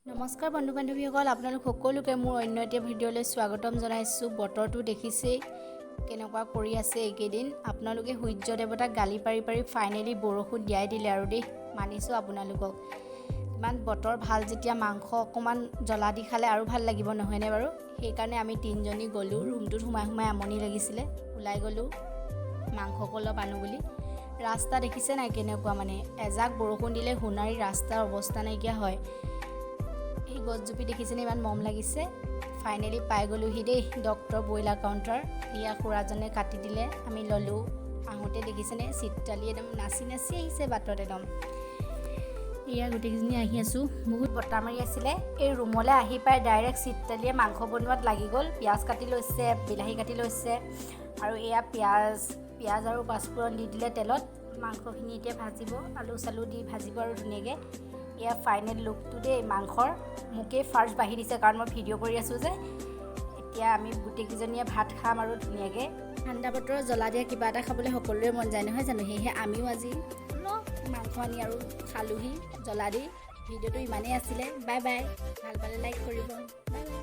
নমস্কাৰ বন্ধু বান্ধৱীসকল, আপোনালোক সকলোকে মোৰ অন্য এটা ভিডিঅ'লৈ স্বাগতম জনাইছোঁ। বতৰটো দেখিছেই কেনেকুৱা কৰি আছে এইকেইদিন। আপোনালোকে সূৰ্য দেৱতাক গালি পাৰি পাৰি ফাইনেলি বৰষুণ দিয়াই দিলে আৰু দেই, মানিছোঁ আপোনালোকক। ইমান বতৰ ভাল যেতিয়া মাংস অকণমান জ্বলা দি খালে আৰু ভাল লাগিব, নহয়নে বাৰু? সেইকাৰণে আমি তিনিজনী গ'লোঁ। ৰুমটোত সোমাই সোমাই আমনি লাগিছিলে, ওলাই গ'লোঁ মাংস অলপ আনো বুলি। ৰাস্তা দেখিছে নাই কেনেকুৱা, মানে এজাক বৰষুণ দিলে সোণাৰী ৰাস্তাৰ অৱস্থা নাইকিয়া হয়। এই গছজোপি দেখিছেনে, ইমান মৰম লাগিছে। ফাইনেলি পাই গ'লোহি দেই ডক্টৰ ব্ৰইলাৰ কাউণ্টাৰ। এয়া খুৰাজনে কাটি দিলে, আমি ল'লোঁ। আহোঁতে দেখিছেনে চিতৰালি একদম নাচি নাচি আহিছে বাটত একদম। এয়া গোটেইকেইজনী আহি আছোঁ, বহুত বতাহ মাৰি আছিলে। এই ৰুমলৈ আহি পাই ডাইৰেক্ট চিতৰালিয়ে মাংস বনোৱাত লাগি গ'ল। পিঁয়াজ কাটি লৈছে, বিলাহী কাটি লৈছে, আৰু এয়া পিঁয়াজ আৰু পাঁচফোৰণ দি দিলে তেলত। মাংসখিনি এতিয়া ভাজিব, আলু চালু দি ভাজিব আৰু ধুনীয়াকৈ। এয়া ফাইনেল লুকটো দেই মাংসৰ। মোকেই ফাৰ্ষ্ট বাঢ়ি দিছে কাৰণ মই ভিডিঅ' কৰি আছোঁ যে। এতিয়া আমি গোটেইকেইজনীয়ে ভাত খাম আৰু ধুনীয়াকৈ। ঠাণ্ডা বতৰত জ্বলা দিয়া কিবা এটা খাবলৈ সকলোৰে মন যায়, নহয় জানো? সেয়েহে আমিও আজি মাংস আনি আৰু খালোহি জ্বলা দি। ভিডিঅ'টো ইমানেই আছিলে। Bye bye. ভাল পালে লাইক কৰিব। Bye bye.